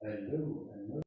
Hello, and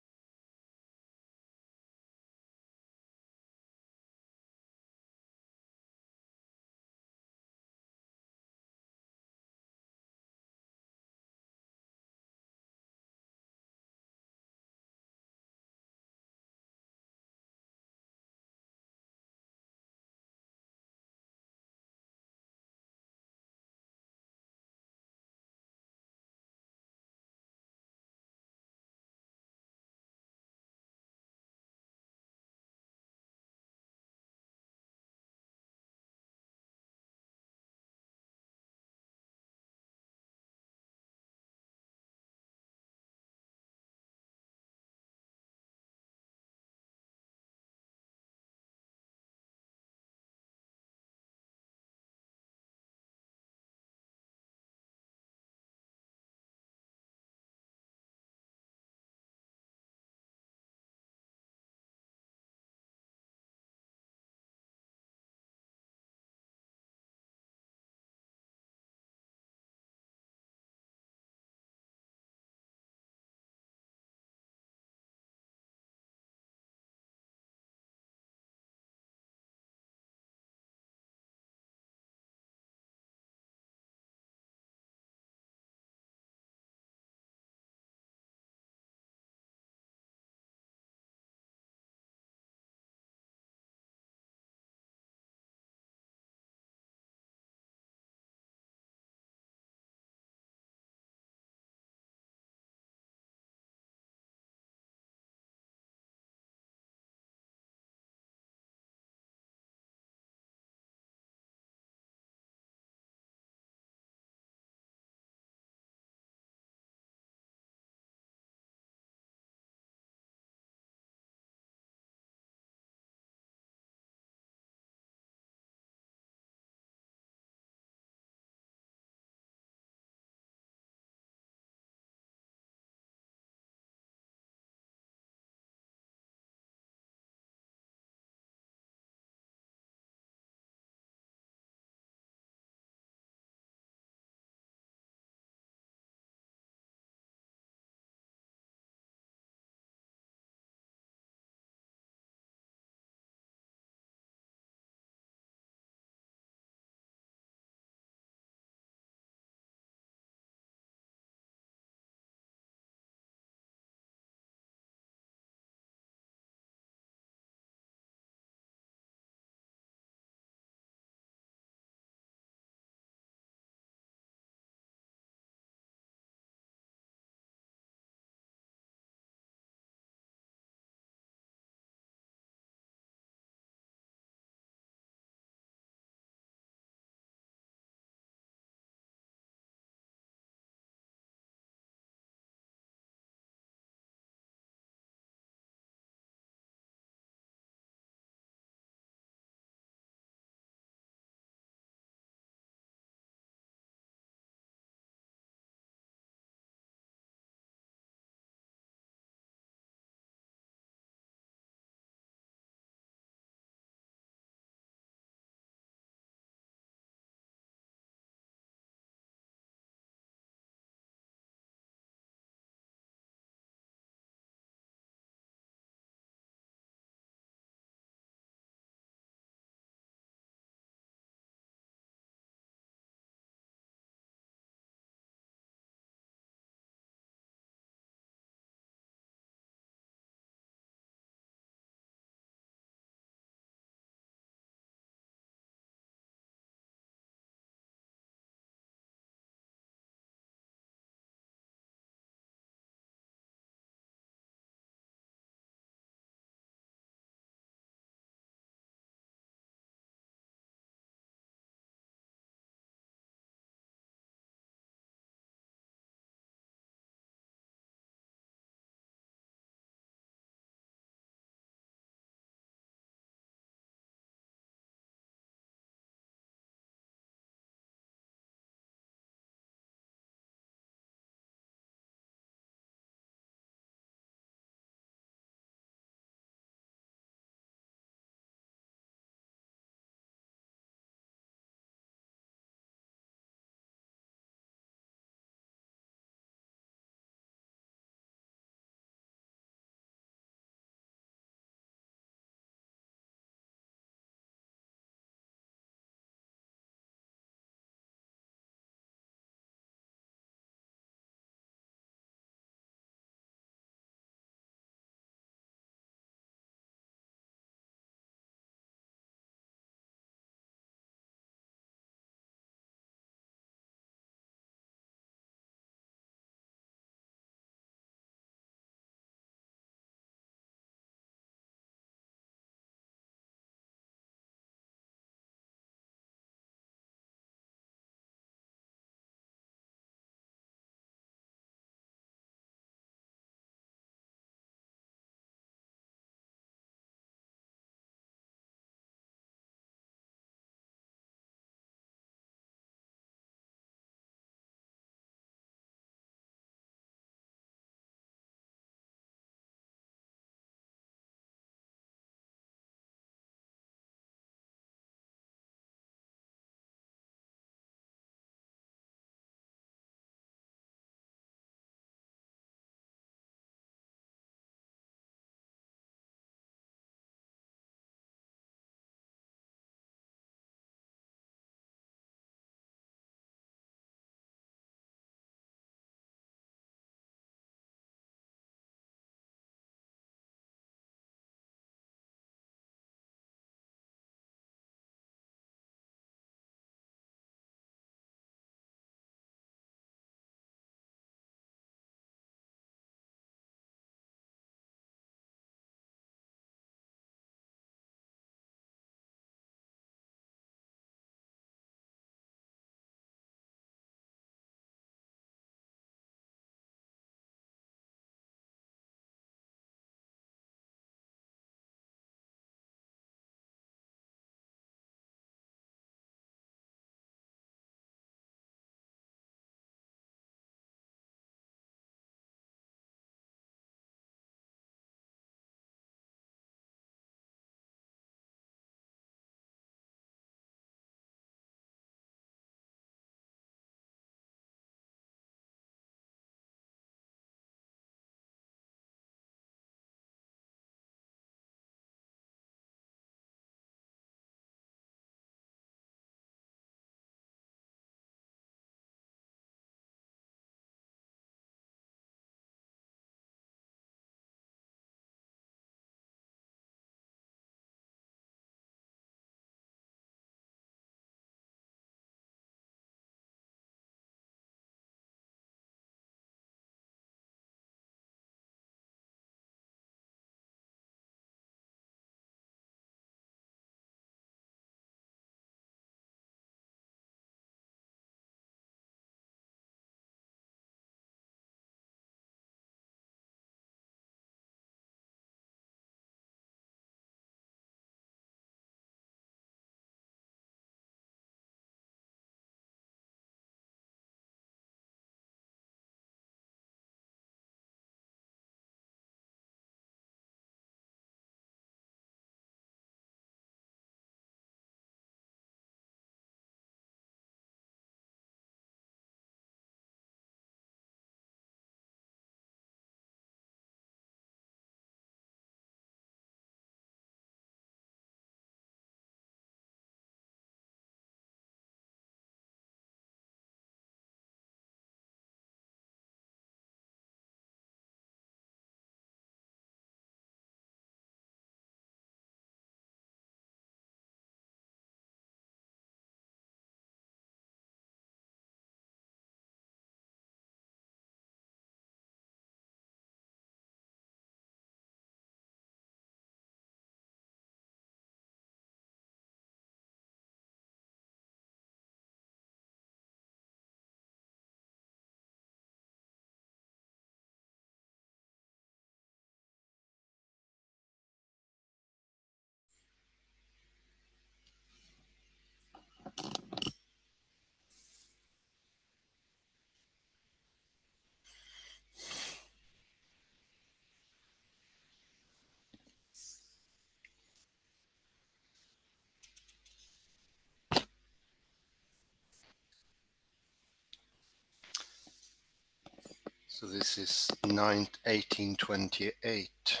So this is 1828.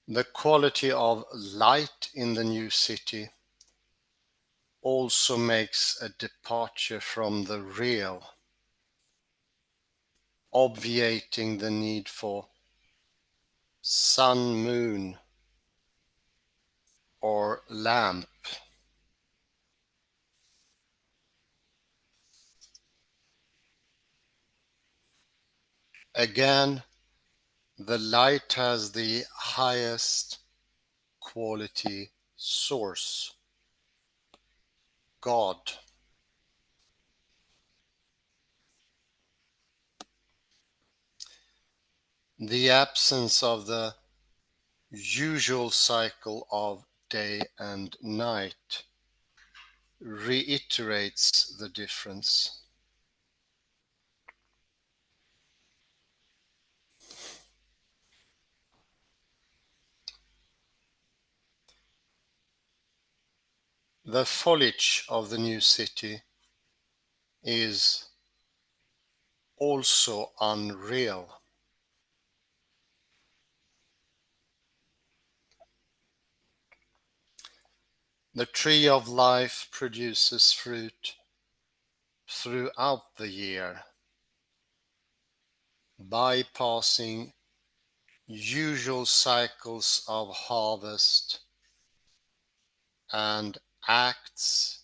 The quality of light in the new city also makes a departure from the real, obviating the need for sun, moon, or lamp. Again, the light has the highest quality source, God. The absence of the usual cycle of day and night reiterates the difference. The foliage of the new city is also unreal. The tree of life produces fruit throughout the year, bypassing usual cycles of harvest, and acts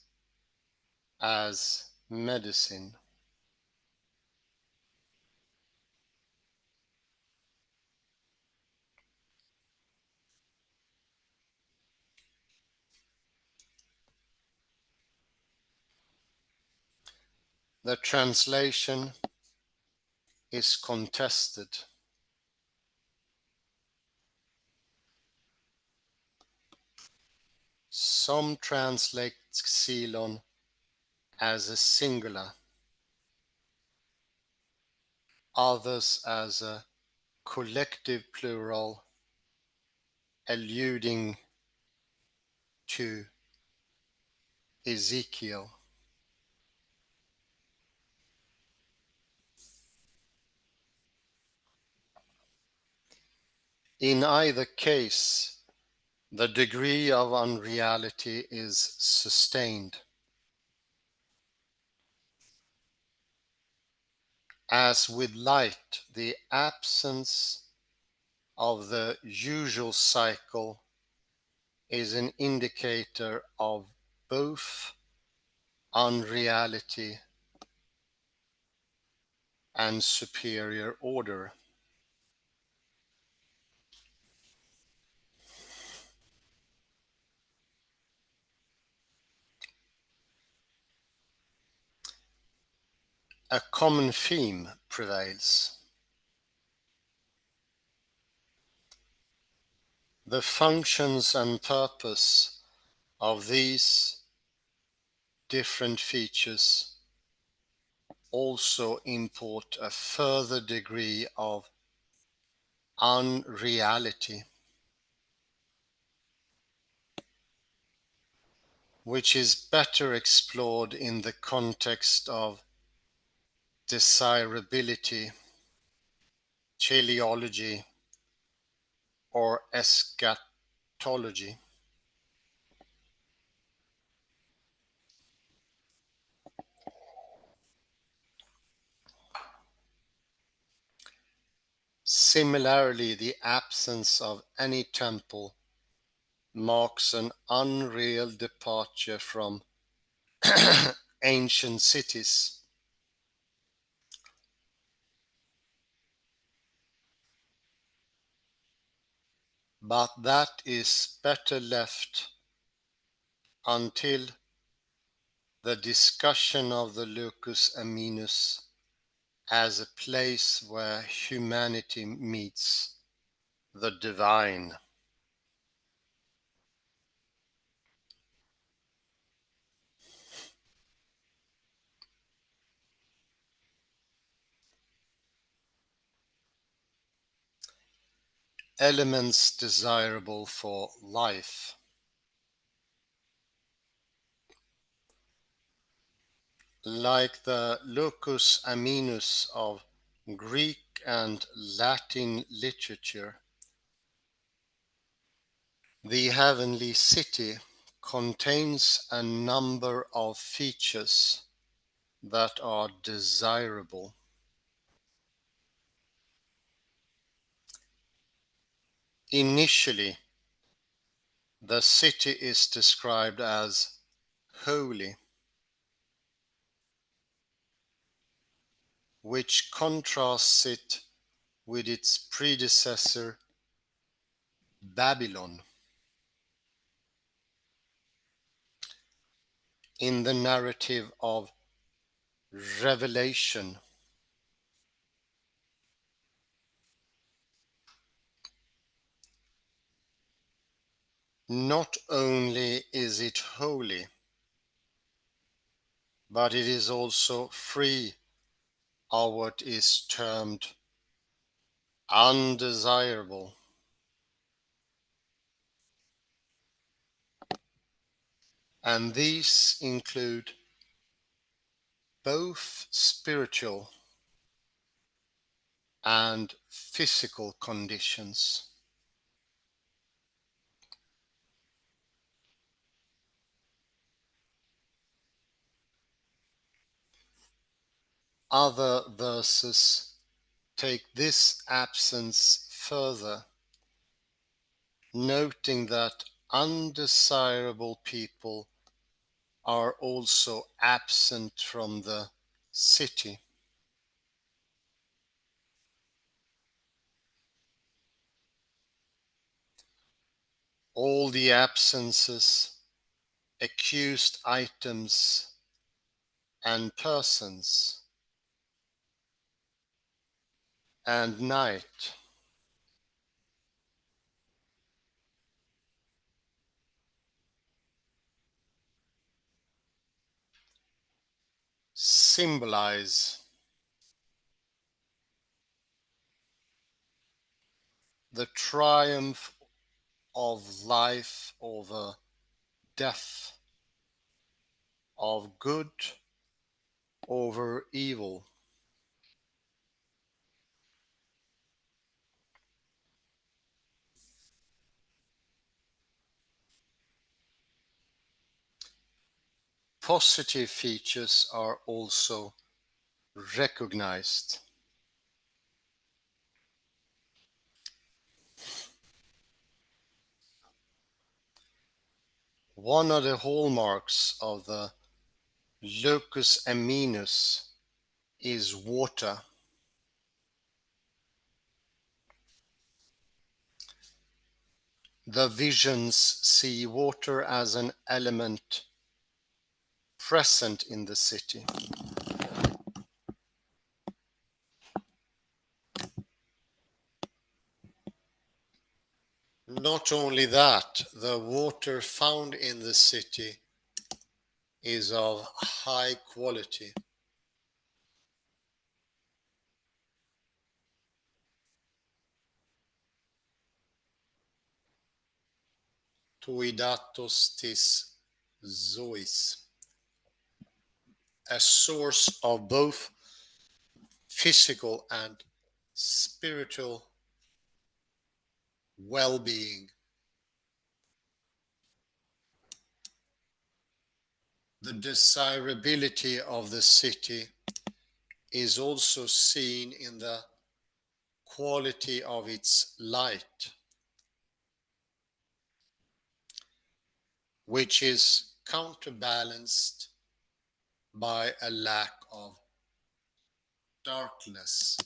as medicine. The translation is contested. Some translate xylon as a singular, others as a collective plural, alluding to Ezekiel. In either case, the degree of unreality is sustained. As with light, the absence of the usual cycle is an indicator of both unreality and superior order. A common theme prevails. The functions and purpose of these different features also import a further degree of unreality, which is better explored in the context of desirability, teleology, or eschatology. Similarly, the absence of any temple marks an unreal departure from ancient cities. But that is better left until the discussion of the locus aminus as a place where humanity meets the divine. Elements desirable for life. Like the locus aminus of Greek and Latin literature, the heavenly city contains a number of features that are desirable. Initially, the city is described as holy, which contrasts it with its predecessor Babylon. In the narrative of Revelation, not only is it holy, but it is also free of what is termed undesirable. And these include both spiritual and physical conditions. Other verses take this absence further, noting that undesirable people are also absent from the city. All the absences, accused items, and persons, and night symbolize the triumph of life over death, of good over evil. Positive features are also recognized. One of the hallmarks of the locus aminus is water. The visions see water as an element present in the city. Not only that, the water found in the city is of high quality. Toidatos tis zois, a source of both physical and spiritual well-being. The desirability of the city is also seen in the quality of its light, which is counterbalanced by a lack of darkness.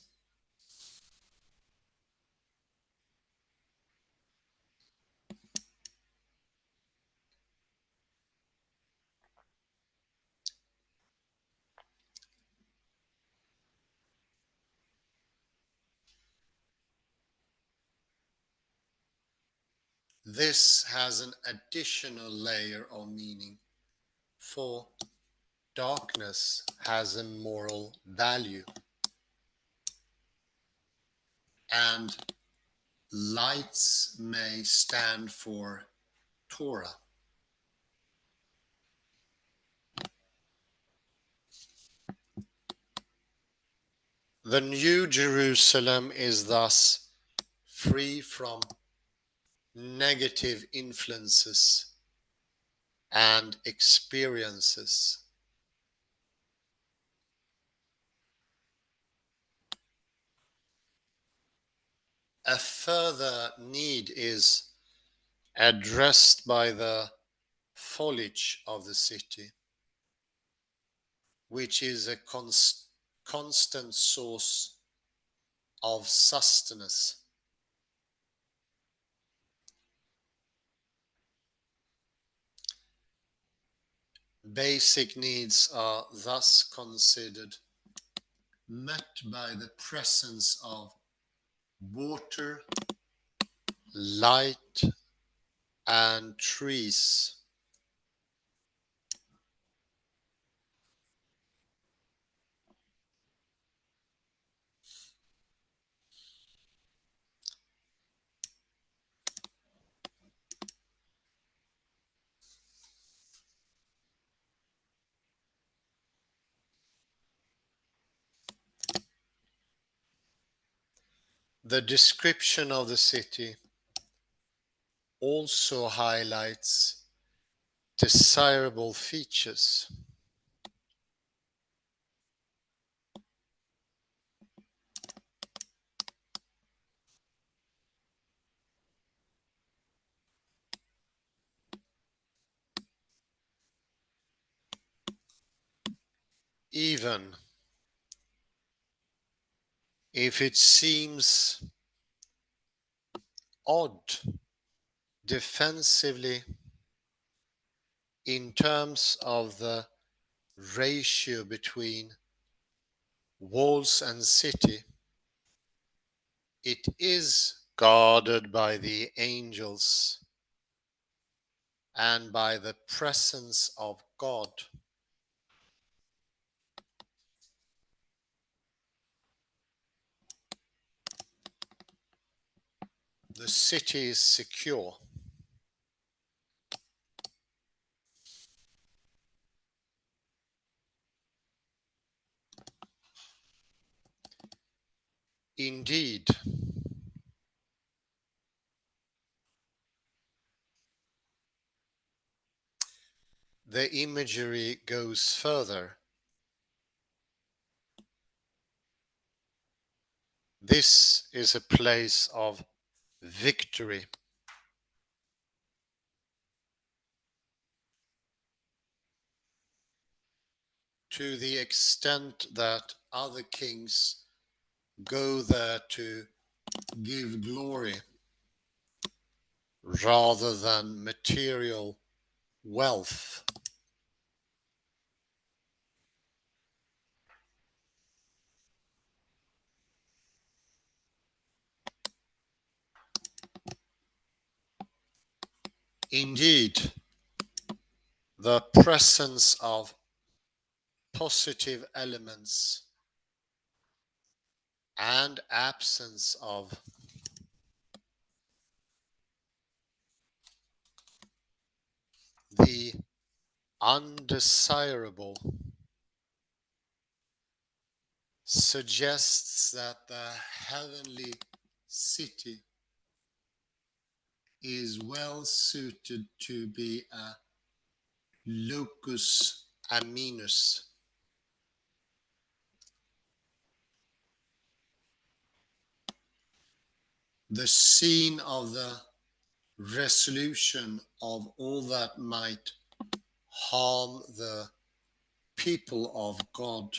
This has an additional layer of meaning, for darkness has a moral value, and lights may stand for Torah. The New Jerusalem is thus free from negative influences and experiences. A further need is addressed by the foliage of the city, which is a constant source of sustenance. Basic needs are thus considered met by the presence of water, light, and trees. The description of the city also highlights desirable features. Even if it seems odd defensively in terms of the ratio between walls and city, it is guarded by the angels and by the presence of God. The city is secure. Indeed, the imagery goes further. This is a place of victory. To the extent that other kings go there to give glory rather than material wealth. Indeed, the presence of positive elements and absence of the undesirable suggests that the heavenly city is well suited to be a locus aminus, the scene of the resolution of all that might harm the people of God.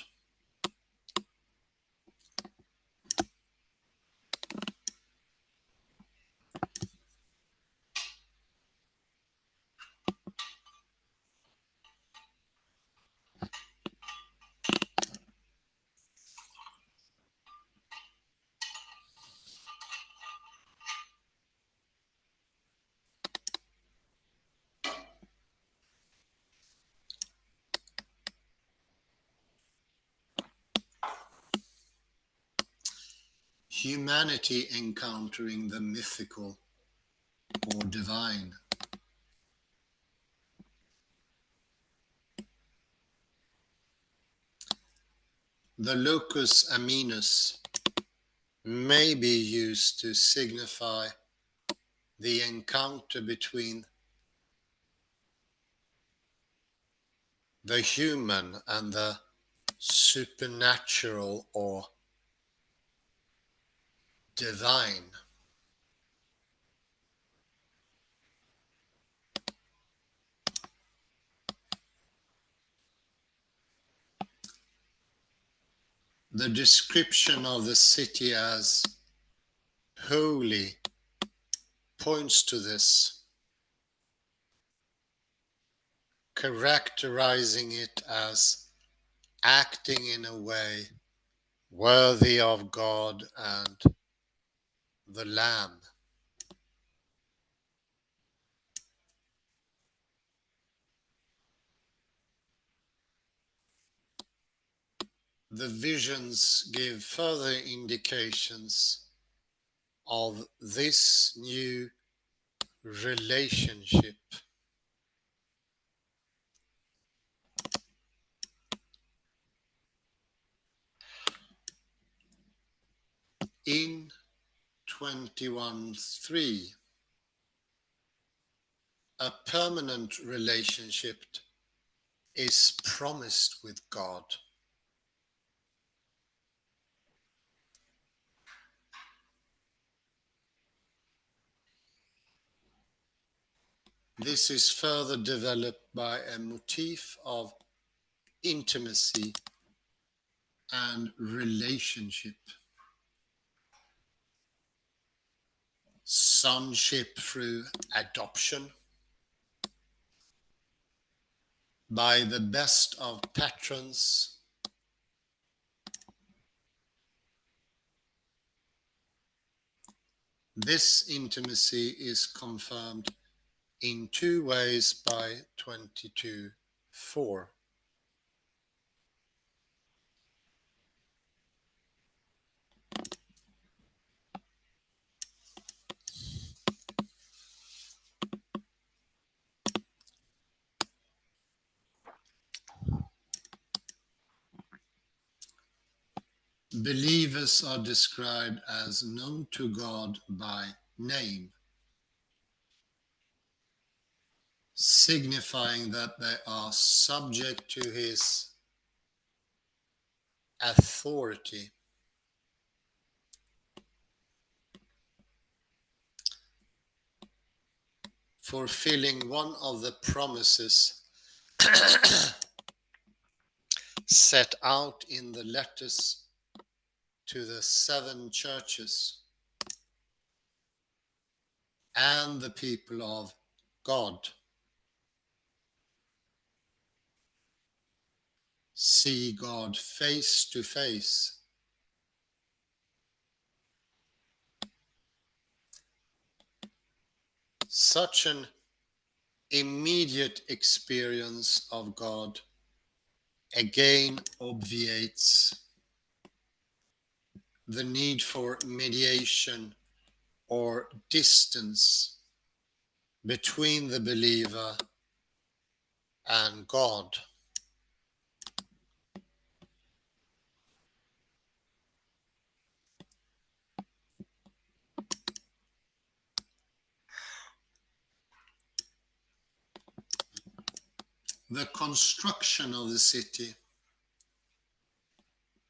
Humanity encountering the mythical or divine. The locus aminus may be used to signify the encounter between the human and the supernatural or divine. The description of the city as holy points to this, characterizing it as acting in a way worthy of God and the Lamb. The visions give further indications of this new relationship. In 21:3, a permanent relationship is promised with God. This is further developed by a motif of intimacy and relationship. Sonship through adoption by the best of patrons, this intimacy is confirmed in two ways by 22:4. Believers are described as known to God by name, signifying that they are subject to his authority. Fulfilling one of the promises set out in the letters to the 7 churches and the people of God. See God face to face. Such an immediate experience of God again obviates the need for mediation or distance between the believer and God. The construction of the city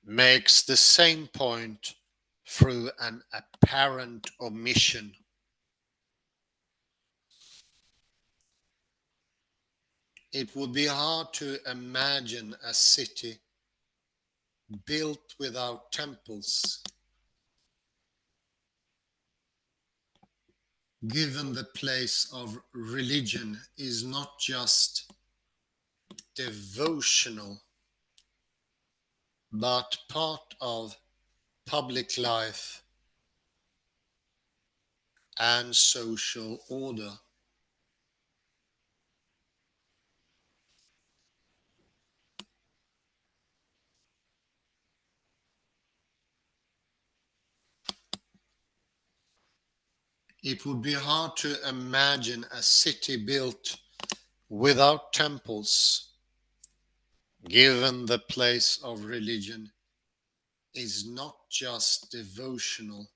makes the same point through an apparent omission. It would be hard to imagine a city built without temples, given the place of religion is not just devotional, but part of public life and social order. It would be hard to imagine a city built without temples, given the place of religion is not just devotional,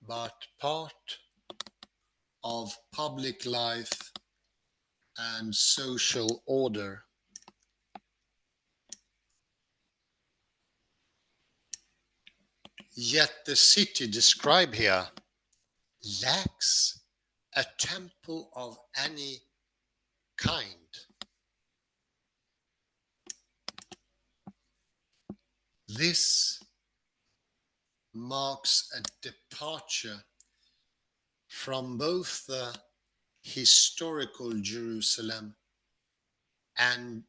but part of public life and social order. Yet the city described here lacks a temple of any kind. This marks a departure from both the historical Jerusalem and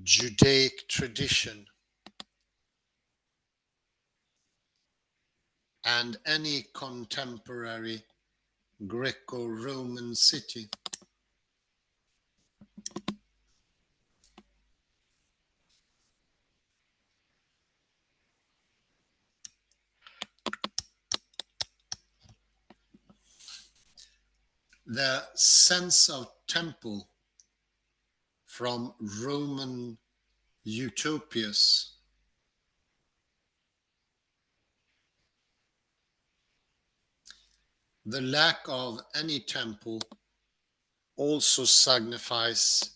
Judaic tradition and any contemporary Greco-Roman city. The sense of temple from Roman utopias the lack of any temple also signifies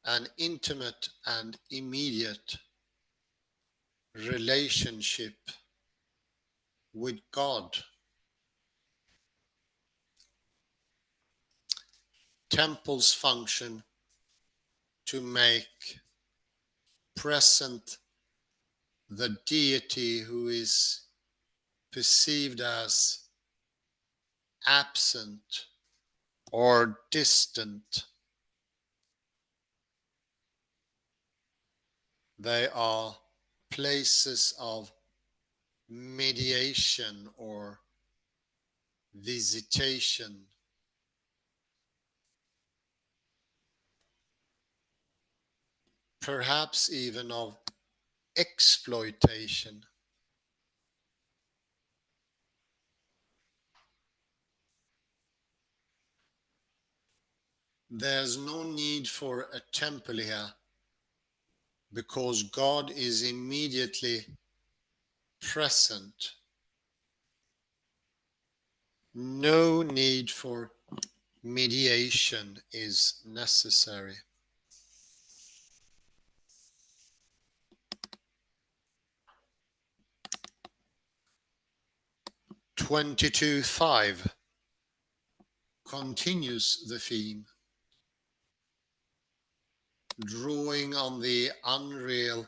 an intimate and immediate relationship with God. Temples function to make present the deity who is perceived as absent or distant. They are places of mediation or visitation. Perhaps even of exploitation. There's no need for a temple here because God is immediately present. No need for mediation is necessary. 22:5 continues the theme, drawing on the unreal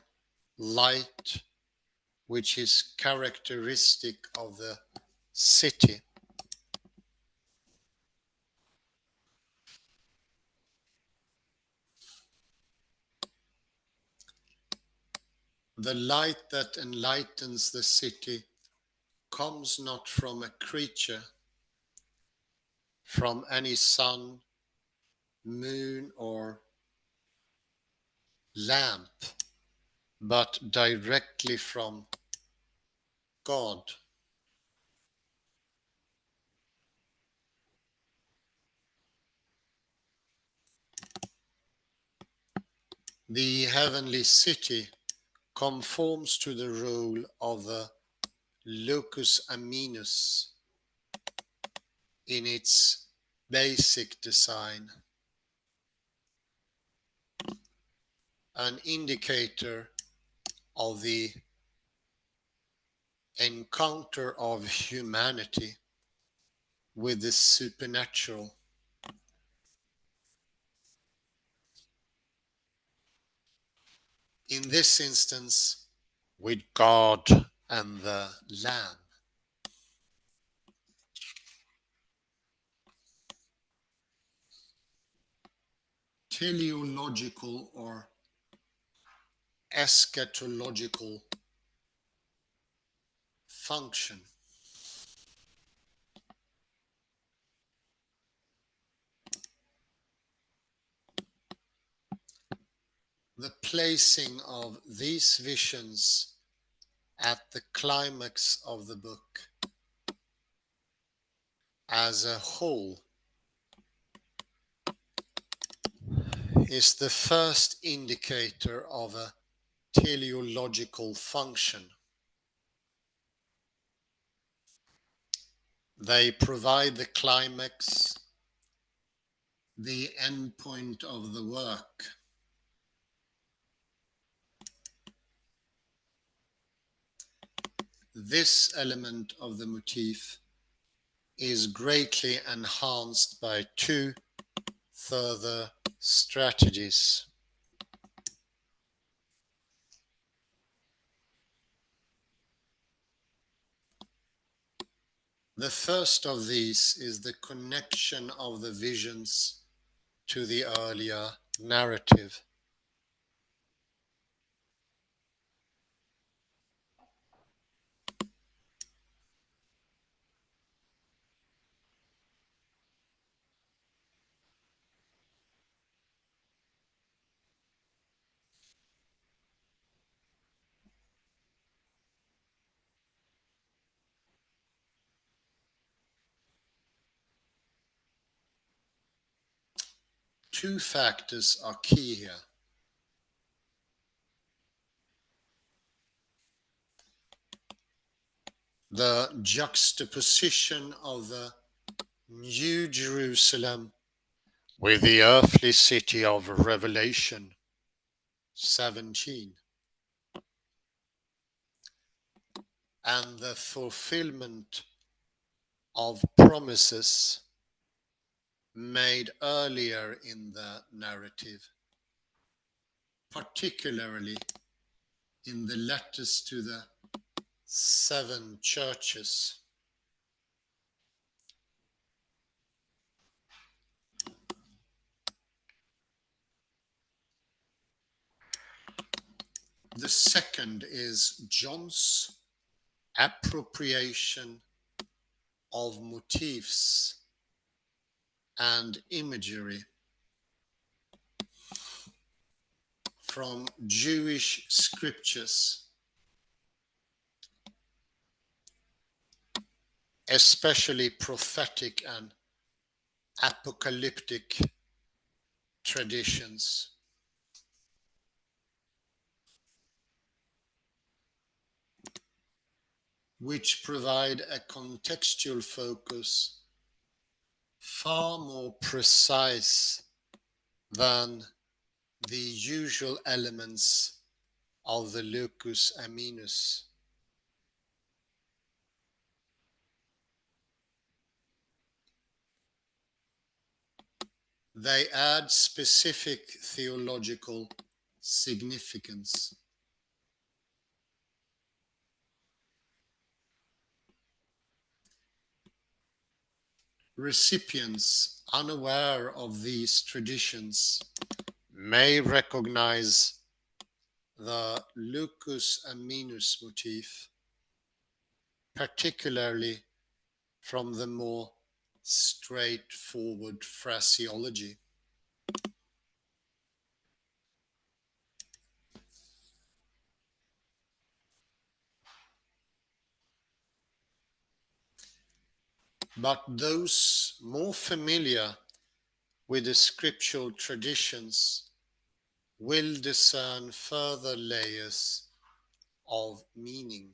light which is characteristic of the city. The light that enlightens the city comes not from a creature, from any sun, moon, or lamp, but directly from God. The heavenly city conforms to the role of the locus aminus in its basic design, an indicator of the encounter of humanity with the supernatural. In this instance, with God and the Lamb. Teleological or eschatological function. The placing of these visions at the climax of the book as a whole is the first indicator of a teleological function. They provide the climax, the endpoint of the work. This element of the motif is greatly enhanced by two further strategies. The first of these is the connection of the visions to the earlier narrative. Two factors are key here. The juxtaposition of the New Jerusalem with the earthly city of Revelation 17, and the fulfillment of promises made earlier in the narrative, particularly in the letters to the 7 churches. The second is John's appropriation of motifs and imagery from Jewish scriptures, especially prophetic and apocalyptic traditions. Which provide a contextual focus far more precise than the usual elements of the locus aminus. They add specific theological significance. Recipients unaware of these traditions may recognize the locus aminus motif, particularly from the more straightforward phraseology. But those more familiar with the scriptural traditions will discern further layers of meaning.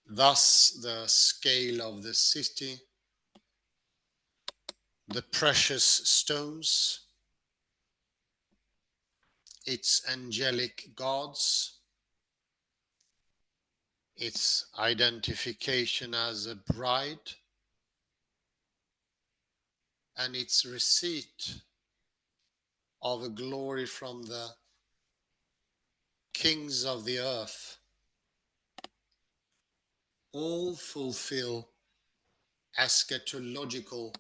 Thus, the scale of the city, the precious stones, its angelic gods, its identification as a bride, and its receipt of a glory from the kings of the earth, all fulfill eschatological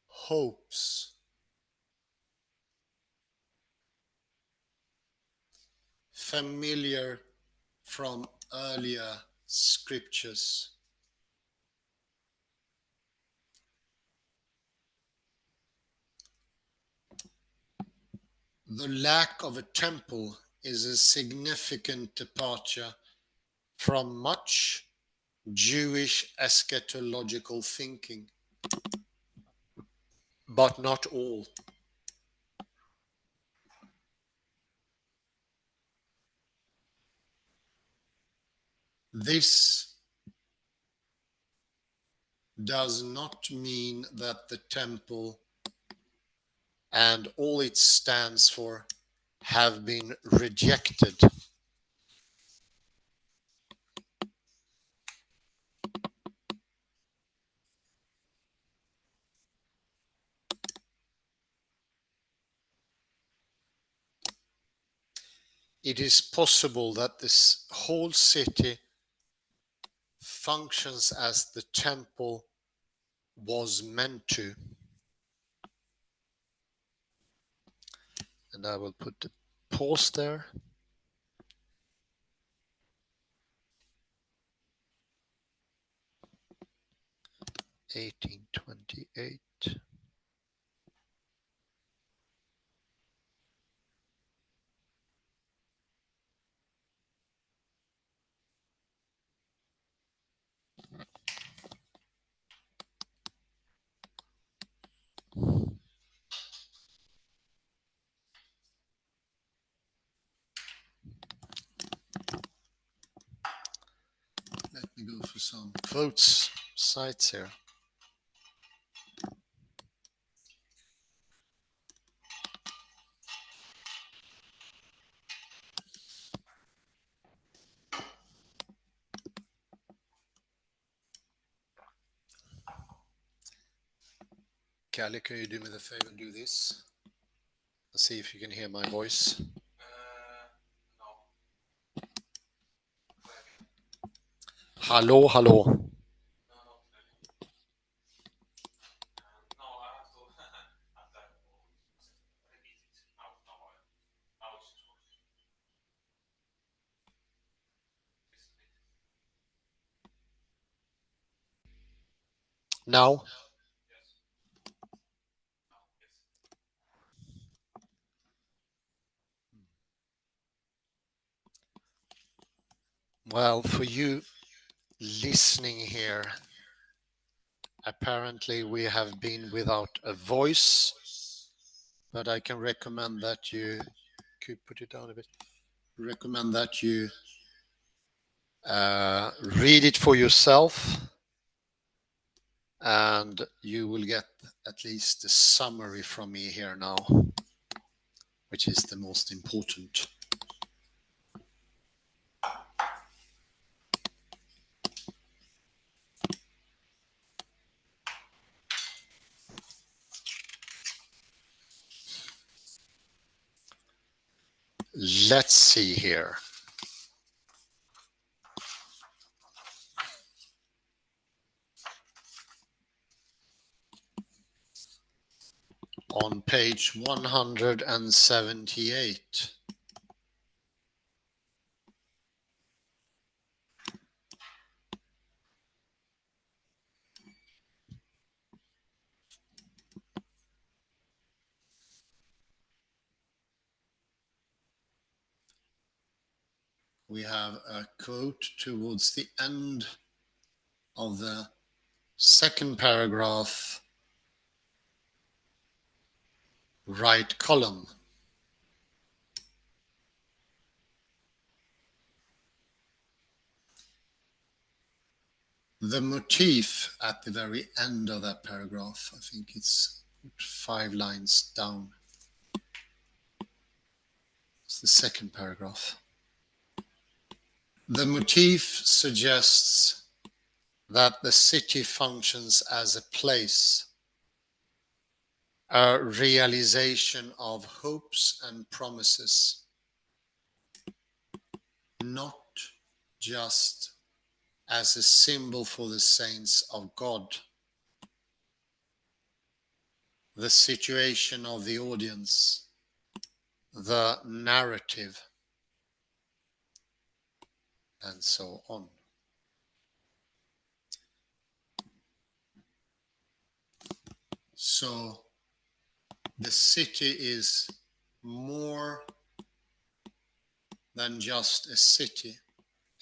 hopes. Familiar from earlier scriptures. The lack of a temple is a significant departure from much Jewish eschatological thinking, but not all. This does not mean that the temple and all it stands for have been rejected. It is possible that this whole city functions as the temple was meant to. And I will put the pause there. (1828). Let me go for some quotes, sites here. Kalle, can you do me the favor and do this? Let's see if you can hear my voice. Hallå, hallå. Now? Well, for you listening here, apparently we have been without a voice, but I can recommend that you could put it down a bit. Recommend that you read it for yourself, and you will get at least a summary from me here now, which is the most important. Let's see here. On page 178. We have a quote towards the end of the second paragraph, right column. The motif at the very end of that paragraph, I think it's 5 lines down. It's the second paragraph. The motif suggests that the city functions as a place, a realization of hopes and promises, not just as a symbol for the saints of God. The situation of the audience, the narrative, and so on. So the city is more than just a city.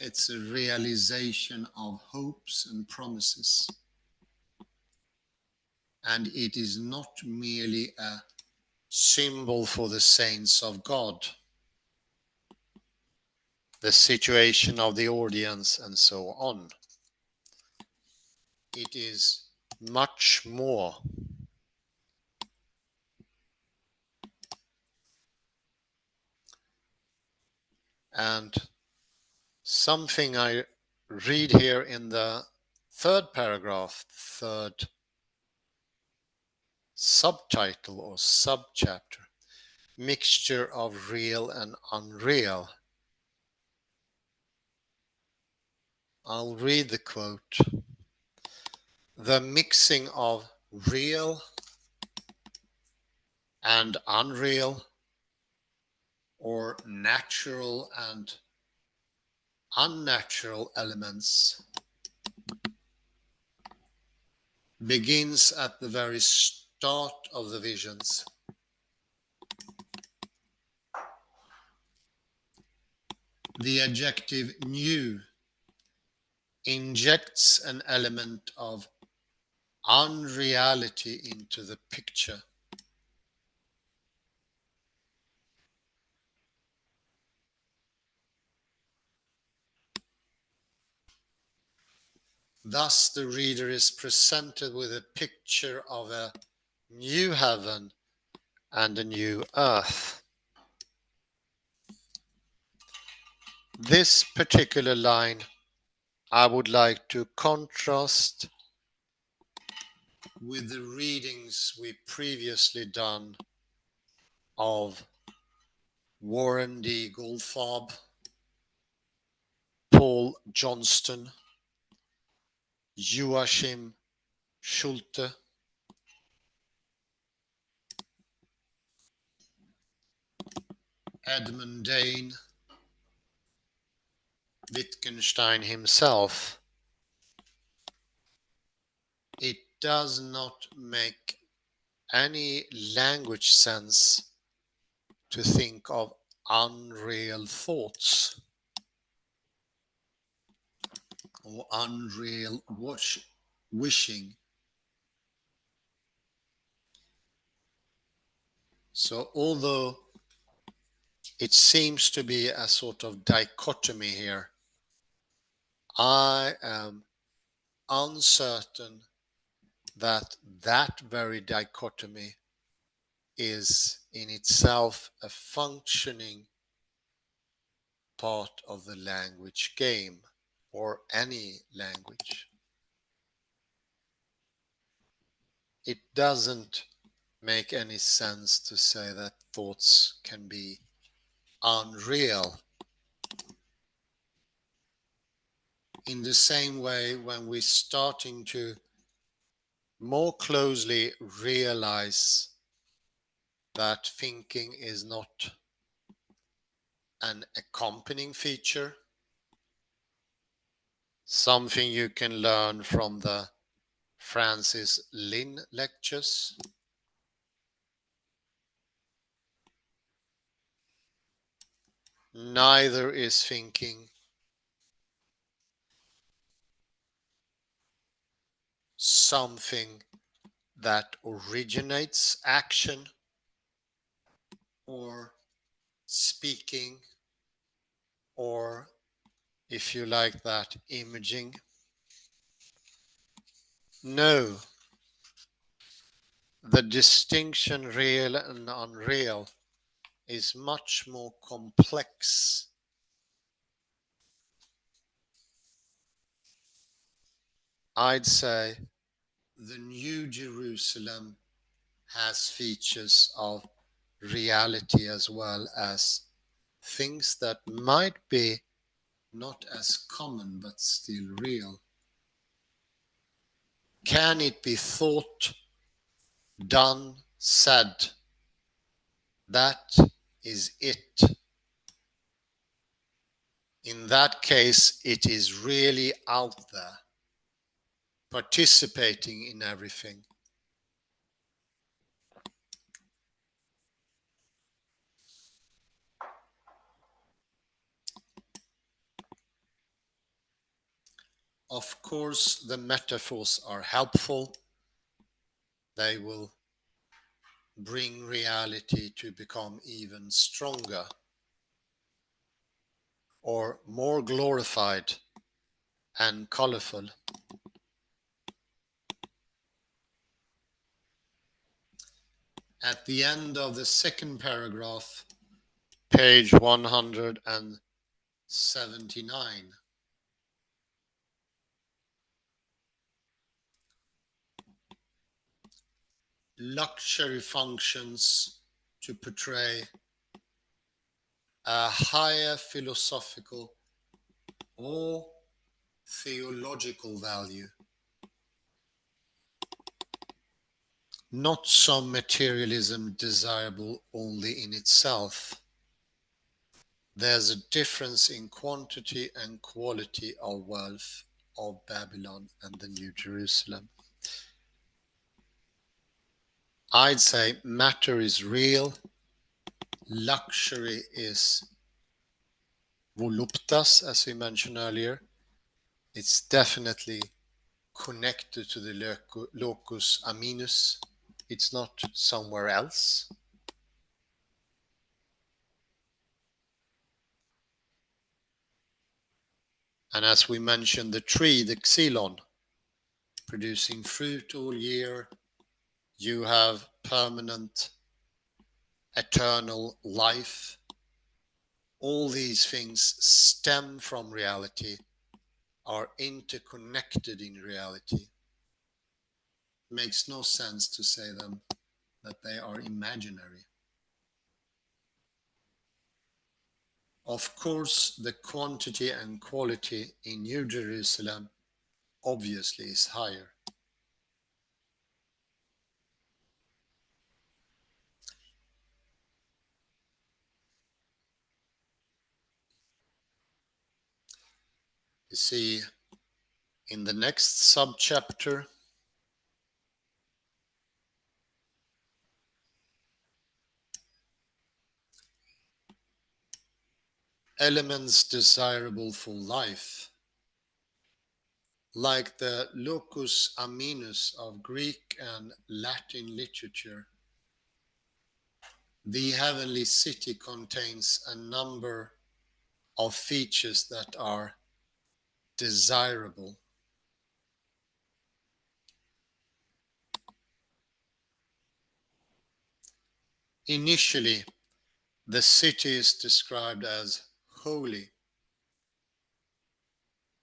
It's a realization of hopes and promises. And it is not merely a symbol for the saints of God, the situation of the audience and so on. It is much more. And something I read here in the third paragraph, third subtitle or subchapter, mixture of real and unreal. I'll read the quote. The mixing of real and unreal, or natural and unnatural elements, begins at the very start of the visions. The adjective new injects an element of unreality into the picture. Thus, the reader is presented with a picture of a new heaven and a new earth. This particular line I would like to contrast with the readings we previously done of Warren D. Goldfarb, Paul Johnston, Joachim Schulte, Edmund Dane, Wittgenstein himself. It does not make any language sense to think of unreal thoughts or unreal wishing. So although it seems to be a sort of dichotomy here, I am uncertain that that very dichotomy is in itself a functioning part of the language game, or any language. It doesn't make any sense to say that thoughts can be unreal. In the same way, when we're starting to more closely realize that thinking is not an accompanying feature, something you can learn from the Francis Lin lectures. Neither is thinking something that originates action or speaking, or, if you like that, imaging. No, the distinction real and unreal is much more complex. I'd say the New Jerusalem has features of reality as well as things that might be not as common but still real. Can it be thought, done, said? That is it. In that case, it is really out there, participating in everything. Of course, the metaphors are helpful. They will bring reality to become even stronger or more glorified and colorful. At the end of the second paragraph, page 179, luxury functions to portray a higher philosophical or theological value, not some materialism desirable only in itself. There's a difference in quantity and quality of wealth of Babylon and the New Jerusalem. I'd say matter is real, luxury is voluptas, as we mentioned earlier. It's definitely connected to the locus aminus. It's not somewhere else. And as we mentioned, the tree, the xylon, producing fruit all year, you have permanent, eternal life. All these things stem from reality, are interconnected in reality. Makes no sense to say them that they are imaginary. Of course, the quantity and quality in New Jerusalem obviously is higher. You see, in the next subchapter, elements desirable for life, like the locus aminus of Greek and Latin literature, the heavenly city contains a number of features that are desirable. Initially, the city is described as holy,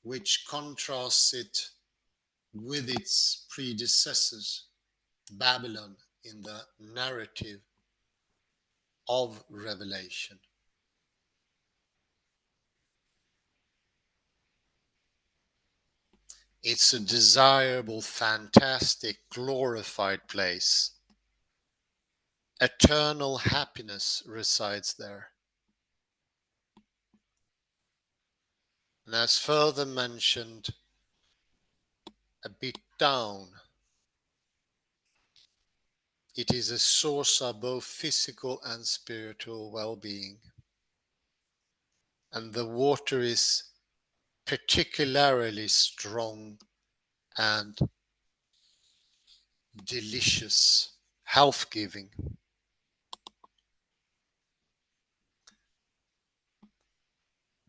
which contrasts it with its predecessors, Babylon, in the narrative of Revelation. It's a desirable, fantastic, glorified place. Eternal happiness resides there. And as further mentioned a bit down, it is a source of both physical and spiritual well-being. And the water is particularly strong and delicious, health-giving.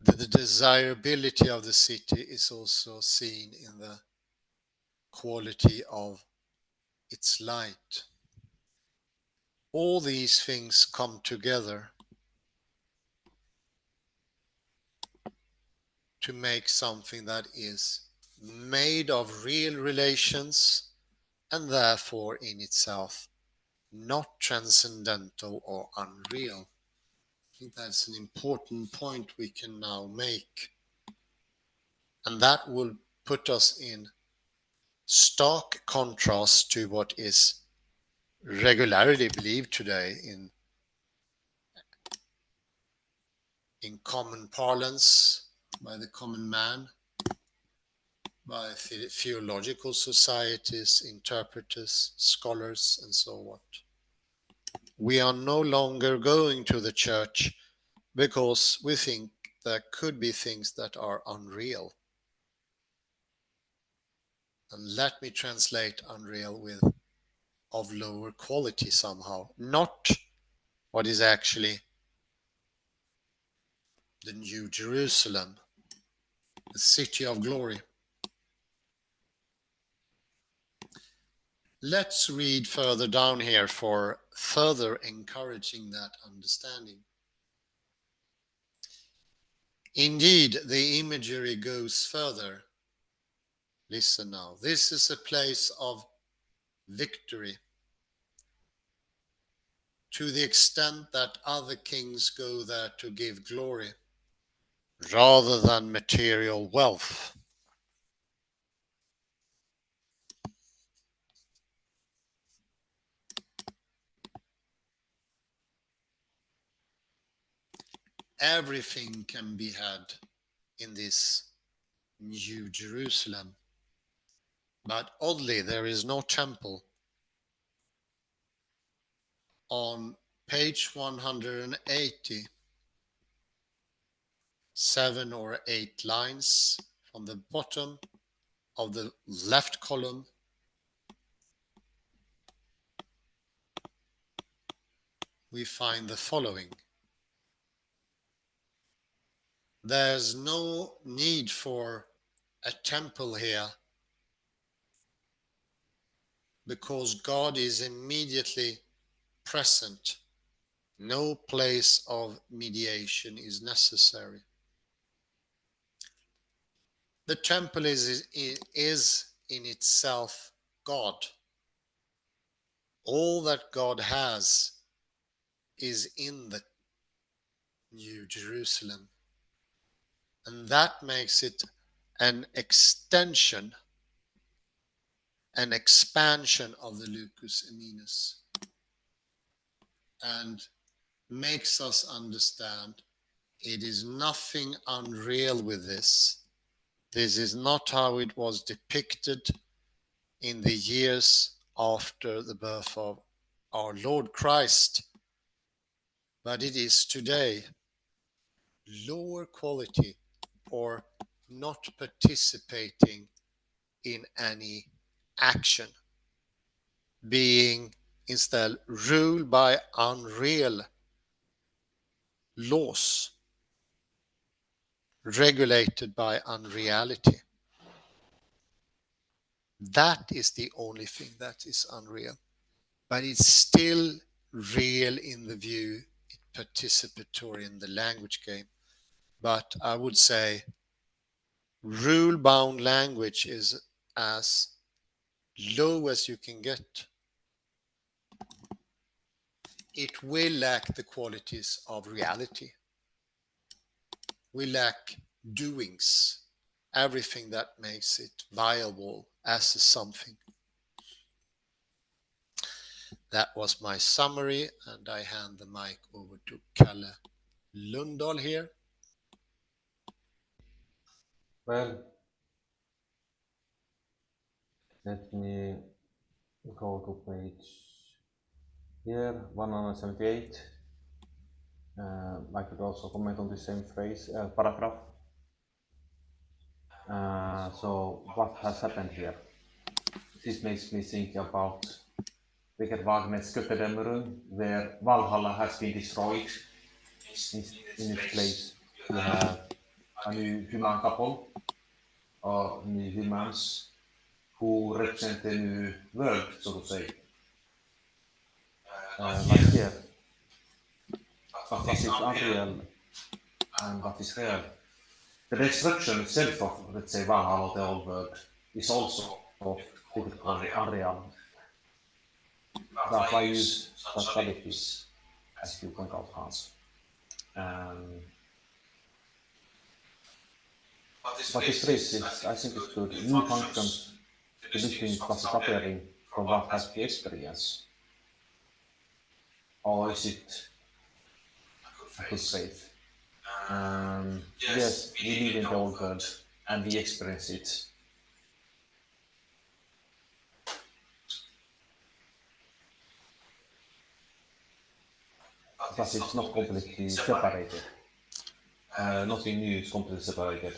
The desirability of the city is also seen in the quality of its light. All these things come together to make something that is made of real relations and therefore in itself not transcendental or unreal. I think that's an important point we can now make. And that will put us in stark contrast to what is regularly believed today in common parlance by the common man, by theological societies, interpreters, scholars, and so on. We are no longer going to the church because we think there could be things that are unreal. And let me translate unreal with of lower quality somehow, not what is actually the New Jerusalem, the city of glory. Let's read further down here for further encouraging that understanding. Indeed, the imagery goes further. Listen now. This is a place of victory, to the extent that other kings go there to give glory rather than material wealth. Everything can be had in this New Jerusalem, but oddly, there is no temple. On page 180, 7 or 8 lines from the bottom of the left column, we find the following. There's no need for a temple here because God is immediately present. No place of mediation is necessary. The temple is in itself God. All that God has is in the New Jerusalem. And that makes it an extension, an expansion of the Lucus Eminus, and makes us understand it is nothing unreal with this. This is not how it was depicted in the years after the birth of our Lord Christ, but it is today. Lower quality or not participating in any action, being instead ruled by unreal laws, regulated by unreality. That is the only thing that is unreal. But it's still real in the view, participatory in the language game. But I would say rule-bound language is as low as you can get. It will lack the qualities of reality. We lack doings, everything that makes it viable as a something. That was my summary, and I hand the mic over to Kalle Lundahl here. Well, let me go to page here, 178. I could also comment on the same phrase, paragraph. So what has happened here? This makes me think about Richard Wagner's Götterdämmerung, where Valhalla has been destroyed. In its place, we have a new human couple, or new humans, who represent the new world, so to say. Like here. But what is unreal and what is real? The destruction itself of, let's say, Valhalla, the old world, is also, we could call it unreal. But why use such adjectives, as you point out, Hans? But this phrase is, I think, is good. New functions to distinguish what is appearing from what has to experience. Or is it a good phrase? Yes, we live in the old world and we experience it. But it's not completely separated. Nothing new is completely separated.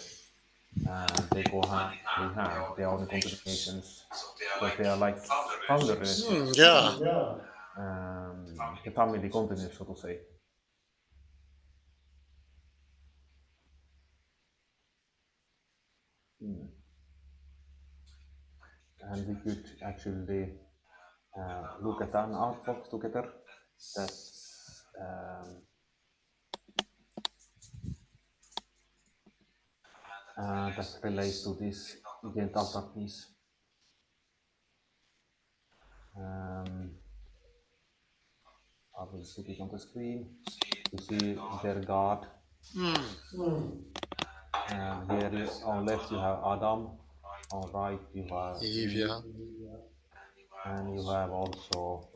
and they go hand in hand. They are only combinations, so they are like founder relationships. Yeah. The family continues, so to say. Mm. And we could actually look at an artwork together that's that relates to this identical piece. Um, I will put it on the screen. You see their God, Mm. and here on left you have Adam, on right you have Eve, Eve, yeah. and you have also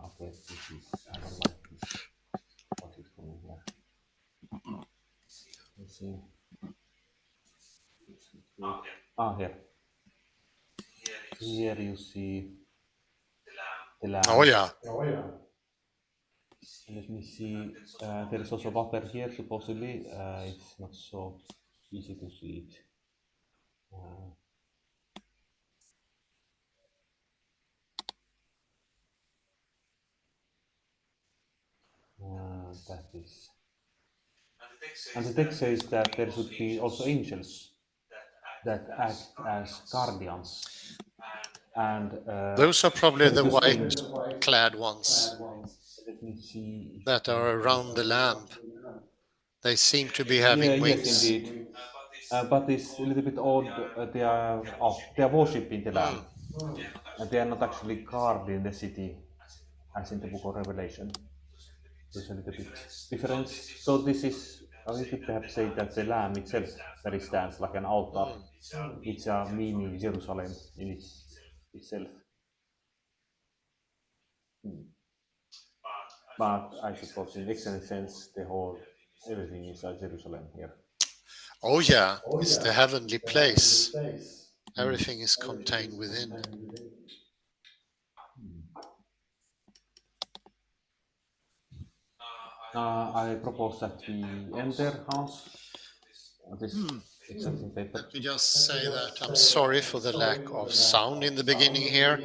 okay, this is, I don't like this, what is going here. Let's see. Is it good? Here. Here you see the Oh, lamb. yeah. Let me see. There is also water here, supposedly. It's not so easy to see it. Uh, that is. And the text says that there should be also angels that act as guardians. And Those are probably the Fergus white King, clad ones let me see if I that can are get around the lamp. They seem to be Yeah, having yes, wings. indeed. But it's a little bit odd. They are worshipping the lamb, Mm. and they are not actually guarding the city, as in the Book of Revelation. There's a little bit difference. So this is, we could perhaps say that the lamb itself, where it stands like an altar, Mm. it's a mini Jerusalem in itself. Hmm. But I suppose in extended sense, the whole everything is a Jerusalem here. Oh, yeah. It's the heavenly place. Hmm. Everything is contained within. Hmm. I propose that we end there, Hans, this Hmm. exciting paper. Let me just say that I'm sorry for the lack of sound in the beginning here.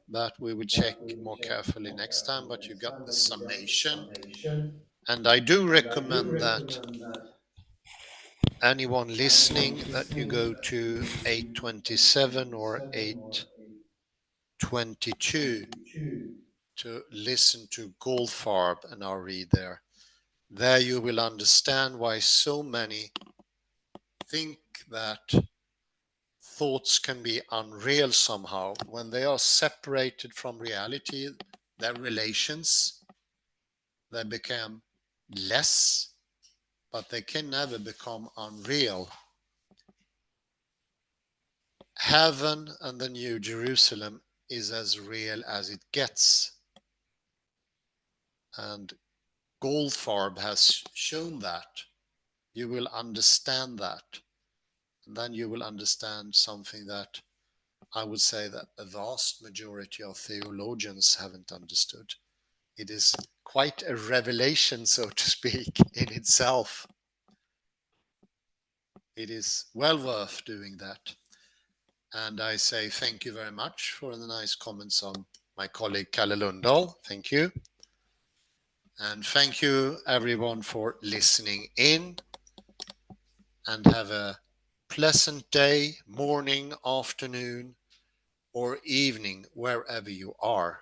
That we will check more carefully next time, but you got the summation. And I do recommend that anyone listening that you go to 827 or 822 to listen to Goldfarb and I'll read there. There you will understand why so many think that thoughts can be unreal somehow when they are separated from reality. Their relations, they become less, but they can never become unreal. Heaven and the New Jerusalem is as real as it gets, and Goldfarb has shown that. You will understand that, and then you will understand something that I would say that a vast majority of theologians haven't understood. It is quite a revelation, so to speak, in itself. It is well worth doing that. And I say thank you very much for the nice comments on my colleague Kalle Lundahl. Thank you. And thank you everyone for listening in, and have a pleasant day, morning, afternoon, or evening, wherever you are.